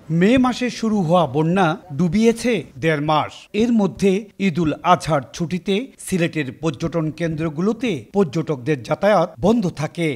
মে মাসে শুরু হওয়া বন্যা ডুবিয়েছে ১.৫ মাস। এর মধ্যে ঈদুল আজহার ছুটিতে সিলেটের পর্যটন কেন্দ্রগুলোতে পর্যটকদের যাতায়াত বন্ধ থাকে।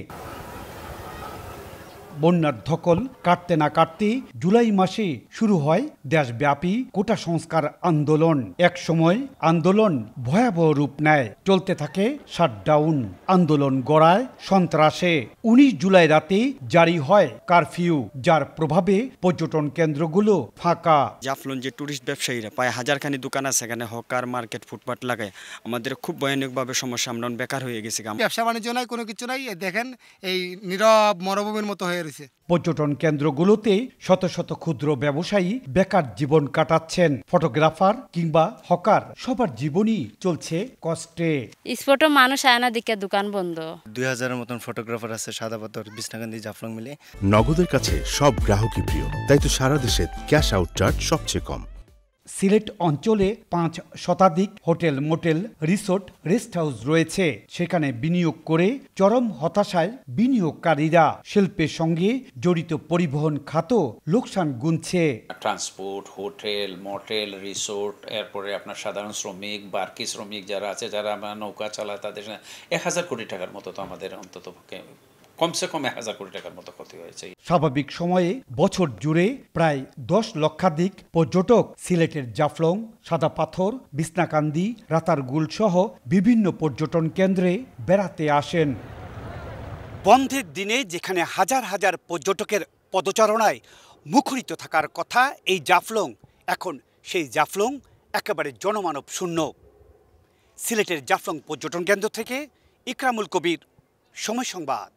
বন্যার ধকল কাটতে না কাটতে জুলাই মাসে শুরু হয় দেশব্যাপী কোটা সংস্কার আন্দোলন। এক সময় আন্দোলন ভয়াবহ রূপ নেয়, চলতে থাকে শাটডাউন। আন্দোলন গড়ায় সন্ত্রাসে। ১৯ জুলাই রাতে জারি হয় কারফিউ, যার প্রভাবে পর্যটন কেন্দ্রগুলো ফাঁকা। জাফলং যে টুরিস্ট ব্যবসায়ীরা প্রায় হাজারখানি দোকান আছে, এখানে হকার মার্কেট ফুটপাত লাগায় আমাদের খুব ভয়ানকভাবে সমস্যা, আমরা বেকার হয়ে গেছি। ব্যবসা বাণিজ্য নাই, কোনো কিছু নাই। দেখেন এই নীরব মরুভূমির মতো হয়ে রয়েছে। পর্যটন কেন্দ্রগুলোতে শত শত ক্ষুদ্র ব্যবসায়ী বেকার জীবন কাটাচ্ছেন। ফটোগ্রাফার কিংবা হকার, সবার জীবনই চলছে কষ্টে। স্পটও মানুষ আয়না দিকে দোকান বন্ধ। ২০০০-এর মতন ফটোগ্রাফার আছে সাদাপাথর, বিছনাকান্দি, জাফলং মিলে। নগদের কাছে সব গ্রাহকই প্রিয়, তাই তো সারা দেশে ক্যাশ আউট চার্জ সবচেয়ে কম। সিলেট অঞ্চলে ৫ শতাধিক hotel, motel, resort, rest house রয়েছে। সেখানে বিনিয়োগ করে চরম হতাশায় বিনিয়োগকারীরা। শিল্পের সঙ্গে জড়িত পরিবহন খাত লোকসান গুনছে। ট্রান্সপোর্ট, হোটেল, মোটেল, রিসোর্ট, এরপরে আপনার সাধারণ শ্রমিক, বার্কি শ্রমিক যারা আছে, যারা নৌকা চালায়, তাদের ১,০০০ কোটি টাকার মতো তো আমাদের অন্তত কমসে কম ১,০০০ কোটি টাকার মতো ক্ষতি হয়েছে। স্বাভাবিক সময়ে বছর জুড়ে প্রায় ১০ লক্ষাধিক পর্যটক সিলেটের জাফলং, সাদাপাথর, বিছনাকান্দি, রাতারগুল সহ বিভিন্ন পর্যটন কেন্দ্রে বেড়াতে আসেন। বন্ধের দিনে যেখানে হাজার হাজার পর্যটকের পদচারণায় মুখরিত থাকার কথা এই জাফলং, এখন সেই জাফলং একেবারে জনমানব শূন্য। সিলেটের জাফলং পর্যটন কেন্দ্র থেকে ইকরামুল কবির, সময় সংবাদ।